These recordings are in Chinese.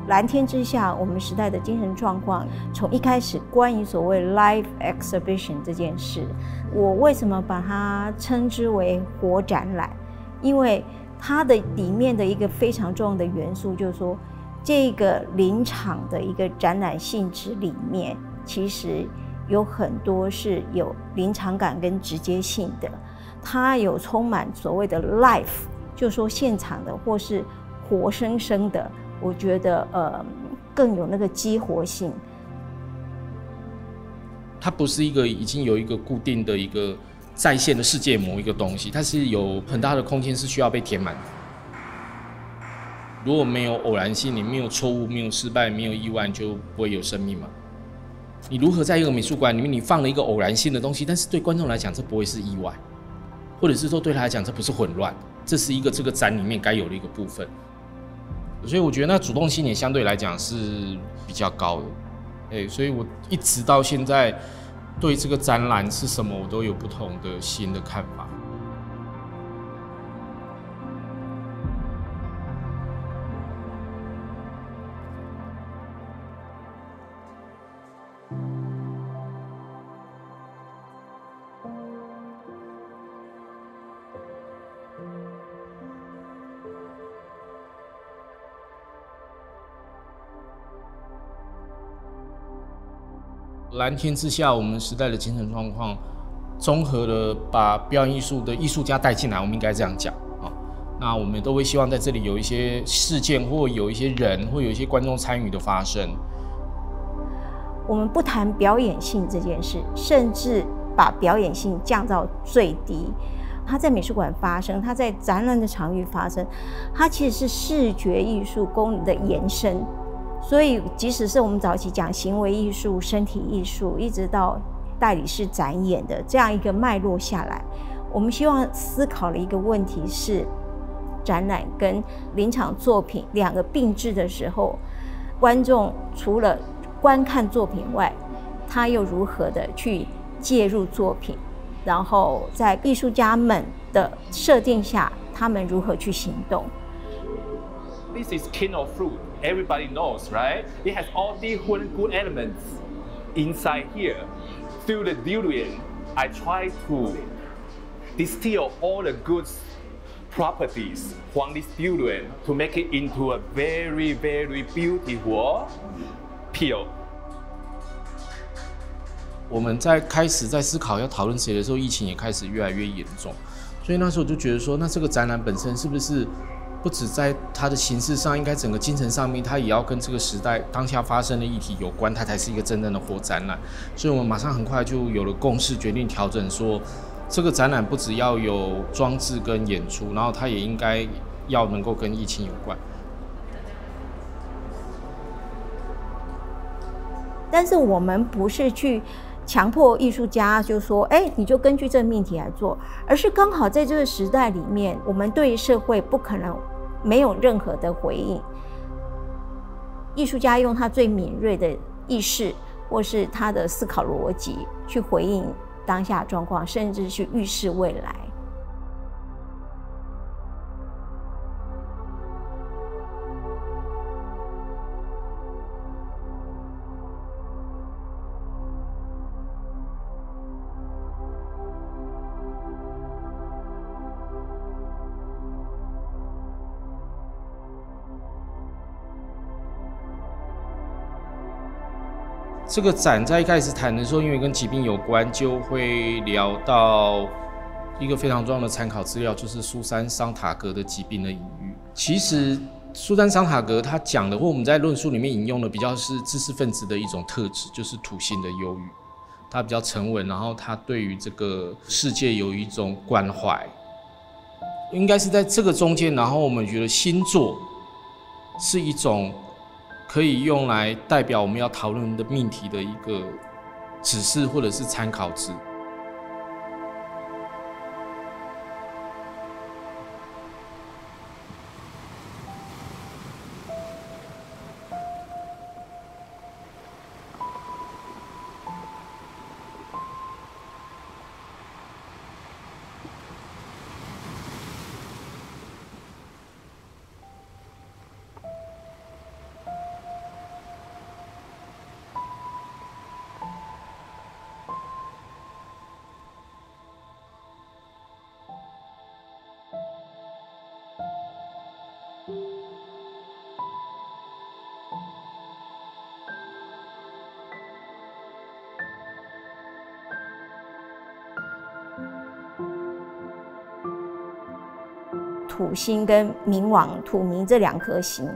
蓝天之下，我们时代的精神状况，从一开始关于所谓 live exhibition 这件事，我为什么把它称之为活展览？因为它的里面的一个非常重要的元素，就是说，这个临场的一个展览性质里面，其实有很多是有临场感跟直接性的，它有充满所谓的 life， 就是说现场的或是活生生的。我觉得更有那个激活性。它不是一个已经有一个固定的一个在线的世界某一个东西，它是有很大的空间是需要被填满的。如果没有偶然性，你没有错误，没有失败，没有意外，你就不会有生命嘛。你如何在一个美术馆里面，你放了一个偶然性的东西，但是对观众来讲，这不会是意外，或者是说对他来讲，这不是混乱，这是一个这个展里面该有的一个部分。所以我觉得那主动性也相对来讲是比较高的，所以我一直到现在对这个展览是什么，我都有不同的新的看法。蓝天之下，我们时代的精神状况，综合了把表演艺术的艺术家带进来，我们应该这样讲啊。那我们都会希望在这里有一些事件，或有一些人，或有一些观众参与的发生。我们不谈表演性这件事，甚至把表演性降到最低。它在美术馆发生，它在展览的场域发生，它其实是视觉艺术功能的延伸。所以，即使是我们早期讲行为艺术、身体艺术，一直到代理式展演的这样一个脉络下来，我们希望思考的一个问题是，展览跟临场作品两个并置的时候，观众除了观看作品外，他又如何的去介入作品，然后在艺术家们的设定下，他们如何去行动。This is king of fruit. Everybody knows, right? It has all different good elements inside here. Through the durian, I try to distill all the good properties from this durian to make it into a very, very beautiful peel. 我们在开始在思考要讨论谁的时候，疫情也开始越来越严重，所以那时候我就觉得说，那这个展览本身是不是？不止在它的形式上，应该整个精神上面，它也要跟这个时代当下发生的议题有关，它才是一个真正的活展览。所以我们马上很快就有了共识，决定调整说，这个展览不只要有装置跟演出，然后它也应该要能够跟疫情有关。但是我们不是去强迫艺术家就说，你就根据这个命题来做，而是刚好在这个时代里面，我们对社会不可能没有任何的回应。艺术家用他最敏锐的意识，或是他的思考逻辑，去回应当下状况，甚至去预示未来。这个展在一开始谈的时候，因为跟疾病有关，就会聊到一个非常重要的参考资料，就是苏珊·桑塔格的疾病的隐喻。其实苏珊·桑塔格他讲的，或我们在论述里面引用的，比较是知识分子的一种特质，就是土性的忧郁。他比较沉稳，然后他对于这个世界有一种关怀。应该是在这个中间，然后我们觉得星座是一种可以用来代表我们要讨论的命题的一个指示或者是参考值。土星跟冥王土冥这2颗星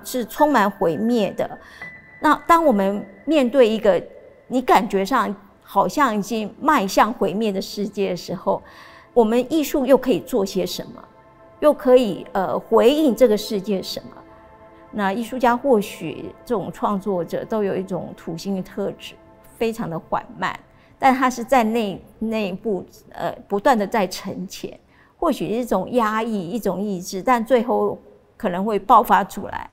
是充满毁灭的。那当我们面对一个你感觉上好像已经迈向毁灭的世界的时候，我们艺术又可以做些什么？又可以回应这个世界什么？那艺术家或许这种创作者都有一种土星的特质，非常的缓慢，但他是在内部不断的在沉潜，或许是一种压抑，一种意志，但最后可能会爆发出来。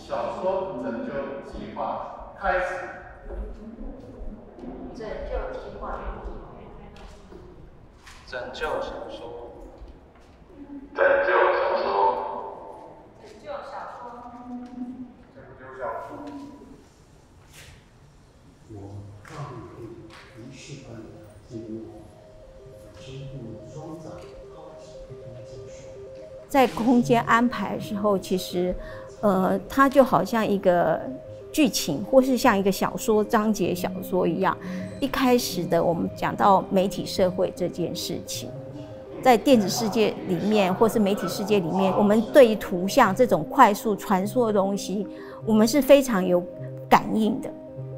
小说拯救计划开始。拯救计划。拯救小说。拯救小说。拯救小说。拯救小说。我让你可以仪式般的进入支付双掌好奇的技术。在空间安排的时候，其实它就好像一个剧情，或是像一个小说章节小说一样。一开始的我们讲到媒体社会这件事情，在电子世界里面，或是媒体世界里面，我们对于图像这种快速传输的东西，我们是非常有感应的。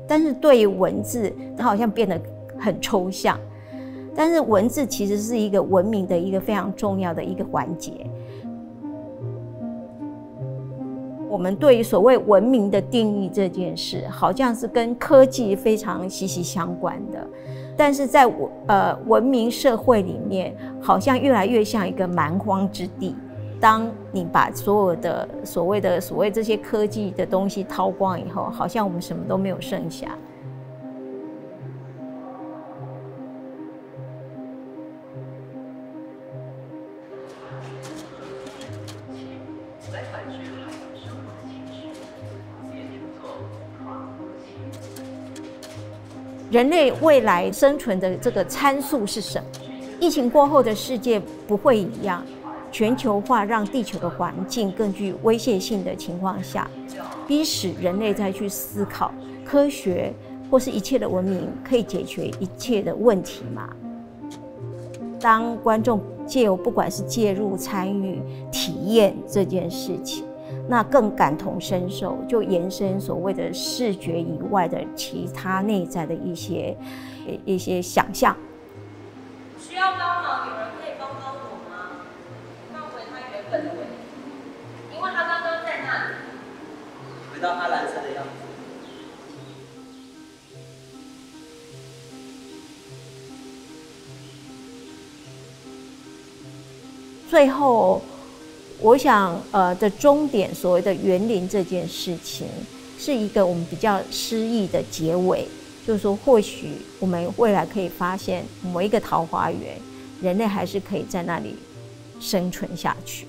但是对于文字，它好像变得很抽象。但是文字其实是一个文明的一个非常重要的一个环节。我们对于所谓文明的定义这件事，好像是跟科技非常息息相关的，但是在文明社会里面，好像越来越像一个蛮荒之地。当你把所有的所谓这些科技的东西掏光以后，好像我们什么都没有剩下。人类未来生存的这个参数是什么？疫情过后的世界不会一样，全球化让地球的环境更具威胁性的情况下，逼使人类再去思考科学或是一切的文明可以解决一切的问题吗？当观众借由不管是介入、参与、体验这件事情，那更感同身受，就延伸所谓的视觉以外的其他内在的一些想象。需要帮忙，有人可以帮我吗？放回他原本的位置，因为他刚刚在那里。回到他蓝色的样子。最后，我想的终点，所谓的园林这件事情，是一个我们比较诗意的结尾。就是说，或许我们未来可以发现某一个桃花源，人类还是可以在那里生存下去。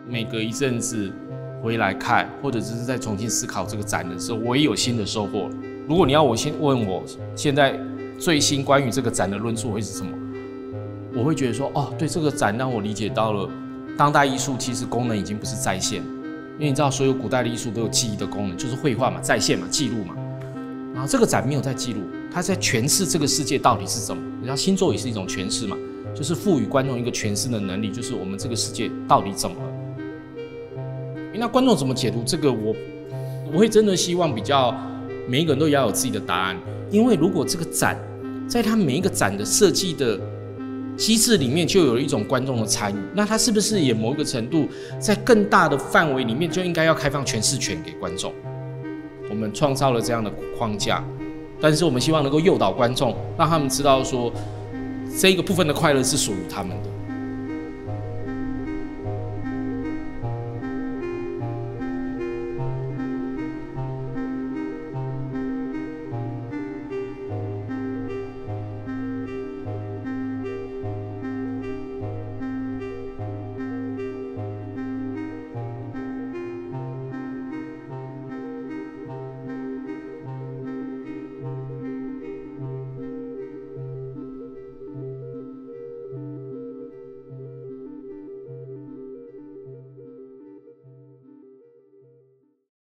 每隔一阵子回来看，或者只是再重新思考这个展的时候，我也有新的收获。如果你要我先问我现在最新关于这个展的论述会是什么，我会觉得说，哦，对，这个展让我理解到了当代艺术其实功能已经不是再现，因为你知道所有古代的艺术都有记忆的功能，就是绘画嘛、再现嘛、记录嘛。然后这个展没有在记录，它在诠释这个世界到底是什么。你知道星座也是一种诠释嘛，就是赋予观众一个诠释的能力，就是我们这个世界到底怎么了。那观众怎么解读这个，我会真的希望比较每一个人都要有自己的答案，因为如果这个展在它每一个展的设计的机制里面就有一种观众的参与，那它是不是也某一个程度在更大的范围里面就应该要开放诠释权给观众？我们创造了这样的框架，但是我们希望能够诱导观众，让他们知道说这个部分的快乐是属于他们的。